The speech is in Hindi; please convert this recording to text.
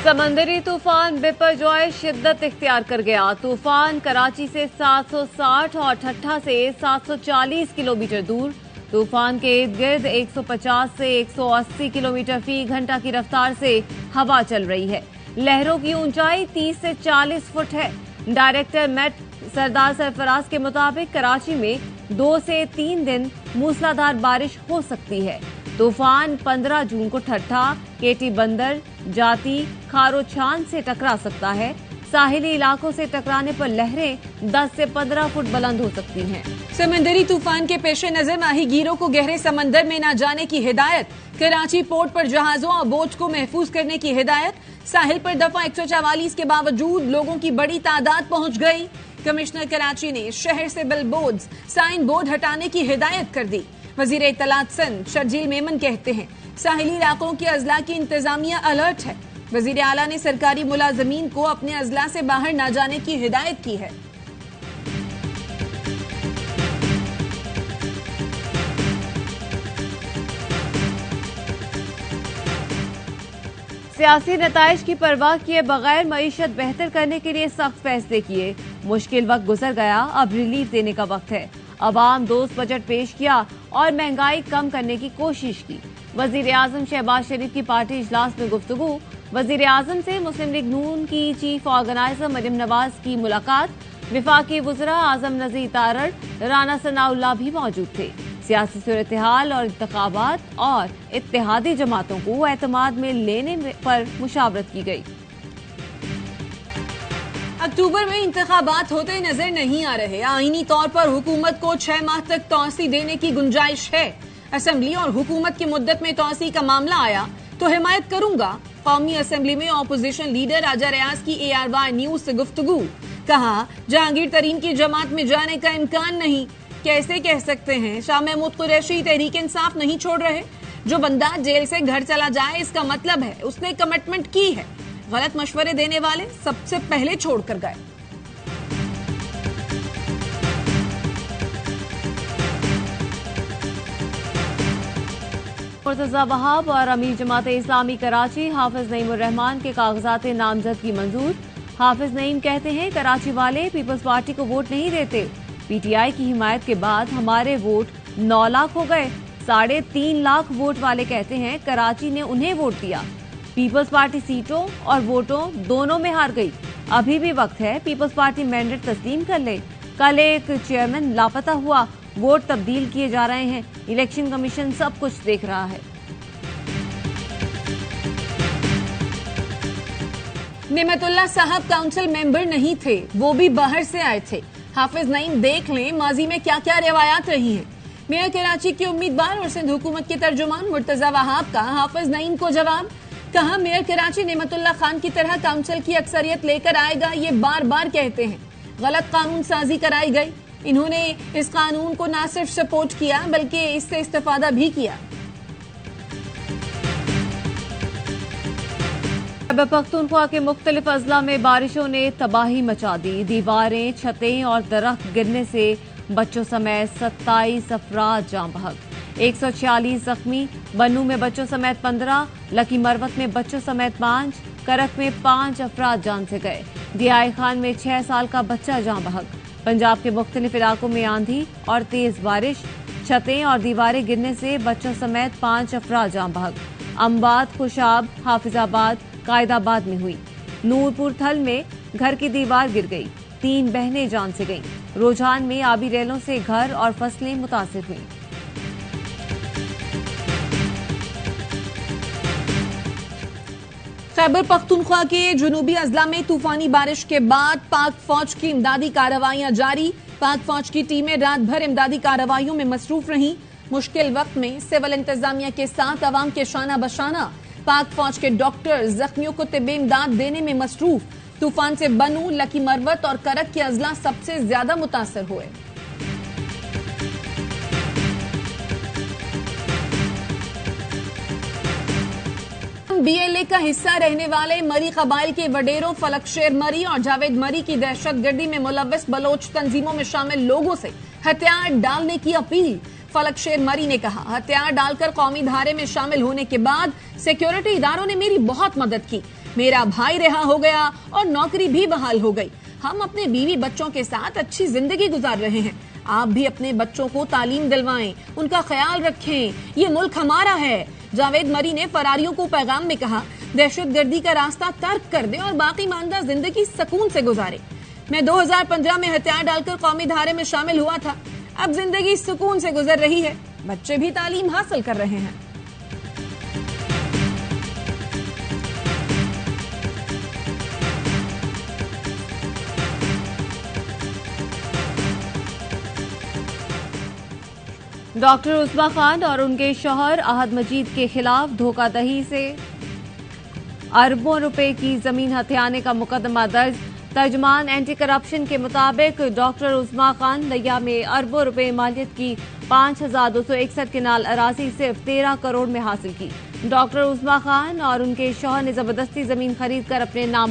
समंदरी तूफान बिपरजॉय शिद्दत इख्तियार कर गया। तूफान कराची से 760 और ठट्ठा से 740 किलोमीटर दूर। तूफान के इर्द गिर्द 150 से 180 किलोमीटर फी घंटा की रफ्तार से हवा चल रही है। लहरों की ऊंचाई 30 से 40 फुट है। डायरेक्टर मेट सरदार सरफराज के मुताबिक कराची में 2 से 3 दिन मूसलाधार बारिश हो सकती है। तूफान 15 जून को ठट्ठा, केटी बंदर, जाती, खारो छान से टकरा सकता है। साहिली इलाकों से टकराने पर लहरें 10 से 15 फुट बुलंद हो सकती हैं। समंदरी तूफान के पेश नजर माहीगीरों को गहरे समंदर में न जाने की हिदायत। कराची पोर्ट पर जहाजों और बोट को महफूज करने की हिदायत। साहिल पर दफा 144 के बावजूद लोगों की बड़ी तादाद पहुंच गई। कमिश्नर कराची ने शहर से बिलबोर्ड्स, साइन बोर्ड हटाने की हिदायत कर दी। वजीर इत्तलात सिंध शर्जील मेमन कहते हैं साहिली इलाकों के अजला की इंतजामिया अलर्ट है। वजीर आला ने सरकारी मुलाजमीन को अपने अजला से बाहर न जाने की हिदायत की है। सियासी नताइज की परवाह किए बगैर मईशत बेहतर करने के लिए सख्त फैसले किए। मुश्किल वक्त गुजर गया, अब रिलीफ देने का वक्त है। अवाम दोस्त बजट पेश किया और महंगाई कम करने की कोशिश की। वजीर आजम शहबाज शरीफ की पार्टी इजलास में गुफ्तगू। वजीर आजम से मुस्लिम लीग नून की चीफ ऑर्गेनाइजर मरियम नवाज की मुलाकात। विफाकी वज़रा आजम नज़ीर तारड़, राना सनाउल्लाह भी मौजूद थे। सियासी सूरत-ए-हाल और इंतखाबात और इत्तेहादी जमातों को एतमाद में लेने पर मुशावरत की गई। अक्टूबर में इंतखाबात होते नजर नहीं आ रहे। आईनी तौर पर हुकूमत को 6 माह तक तौसी देने की गुंजाइश है। असेंबली और हुकूमत की मुद्दत में तौसी का मामला आया तो हिमायत करूंगा। कौमी असेंबली में अपोजिशन लीडर राजा रियाज की ARY न्यूज से गुफ्तगू। कहा जहांगीर तरीन की जमात में जाने का इम्कान नहीं। कैसे कह सकते हैं शाह महमूद कुरैशी तहरीक इंसाफ नहीं छोड़ रहे। जो बंदा जेल से घर चला जाए इसका मतलब है उसने कमिटमेंट की है। गलत मशवरे देने वाले सबसे पहले छोड़कर गए। मुर्तजा वहाब और अमीर जमात इस्लामी कराची हाफिज नईमुर रहमान के कागजात नामजदगी मंजूर। हाफिज नईम कहते हैं कराची वाले पीपल्स पार्टी को वोट नहीं देते। PTI की हिमायत के बाद हमारे वोट 9 लाख हो गए। 3.5 लाख वोट वाले कहते हैं कराची ने उन्हें वोट दिया। पीपल्स पार्टी सीटों और वोटों दोनों में हार गई। अभी भी वक्त है पीपल्स पार्टी मैंडेट तस्लीम कर ले। कल एक चेयरमैन लापता हुआ, वोट तब्दील किए जा रहे हैं। इलेक्शन कमीशन सब कुछ देख रहा है। नेमतुल्लाह साहब काउंसिल मेंबर नहीं थे, वो भी बाहर से आए थे। हाफिज नईम देख लें माजी में क्या क्या रिवायात रही हैं। मेयर कराची के उम्मीदवार और सिंध हुकूमत के तर्जुमान मुर्तजा वहाब का हाफिज नईम को जवाब। कहा मेयर कराची नेमतुल्लाह खान की तरह काउंसिल की अक्सरियत लेकर आएगा, ये बार बार कहते हैं। गलत कानून साजी कराई गई। इन्होंने इस कानून को न सिर्फ सपोर्ट किया बल्कि इससे इस्तेफादा भी किया। खैबर पख्तूनख्वा के मुख्तलिफ अजला में बारिशों ने तबाही मचा दी। दीवारें, छतें और दरख्त गिरने से बच्चों समेत 27 अफराद जान बहक। 146 जख्मी। बन्नू में बच्चों समेत 15, लकी मरवत में बच्चों समेत 5, करक में 5 अफराद जान से गए। दियाई खान में 6 साल का बच्चा जान बहक। पंजाब के मुख्तलिफ इलाकों में आंधी और तेज बारिश। छतें और दीवारें गिरने से बच्चों समेत 5 अफराद जान बहक। अम्बाद, खुशाब, हाफिजाबाद, कायदाबाद में हुई। नूरपुर थल में घर की दीवार गिर गई। 3 बहनें जान से गईं। रुझान में आबी रेलों से घर और फसलें मुतासिर हुई। खैबर पख्तूनख्वा के जुनूबी अजला में तूफानी बारिश के बाद पाक फौज की इमदादी कार्रवाइयां जारी। पाक फौज की टीमें रात भर इमदादी कार्रवाइयों में मसरूफ रहीं। मुश्किल वक्त में सिविल इंतजामिया के साथ अवाम के शाना बशाना। पाक फौज के डॉक्टर जख्मियों को तिब्बी इमदाद देने में मसरूफ। तूफान से बनू, लकी मरवत और करक के अजला सबसे ज्यादा मुतासर हुए। BLA का हिस्सा रहने वाले मरी कबाइल के वडेरों फलक शेर मरी और जावेद मरी की दहशतगर्दी में मुलव्वस बलोच तंजीमों में शामिल लोगों से हथियार डालने की अपील। फलक शेर मरी ने कहा, हथियार डालकर कौमी धारे में शामिल होने के बाद सिक्योरिटी इदारों ने मेरी बहुत मदद की। मेरा भाई रिहा हो गया और नौकरी भी बहाल हो गई। हम अपने बीवी बच्चों के साथ अच्छी जिंदगी गुजार रहे हैं। आप भी अपने बच्चों को तालीम दिलवाएं, उनका ख्याल रखें। ये मुल्क हमारा है। जावेद मरी ने फरारियों को पैगाम में कहा, दहशतगर्दी का रास्ता तर्क कर दें और बाकी मानदा जिंदगी सुकून से गुजारें। मैं 2015 में हथियार डालकर कौमी धारे में शामिल हुआ था। अब जिंदगी सुकून से गुजर रही है। बच्चे भी तालीम हासिल कर रहे हैं। डॉक्टर उस्मा खान और उनके शौहर अहद मजीद के खिलाफ धोखाधड़ी से अरबों रुपए की जमीन हथियाने का मुकदमा दर्ज। तर्जमान एंटी करप्शन के मुताबिक डॉक्टर उस्मा खान लिया में अरबों रुपए मालियत की 5,261 किनाल अराजी सिर्फ 13 करोड़ में हासिल की। डॉक्टर उस्मा खान और उनके शौहर ने जबरदस्ती जमीन खरीद कर अपने नाम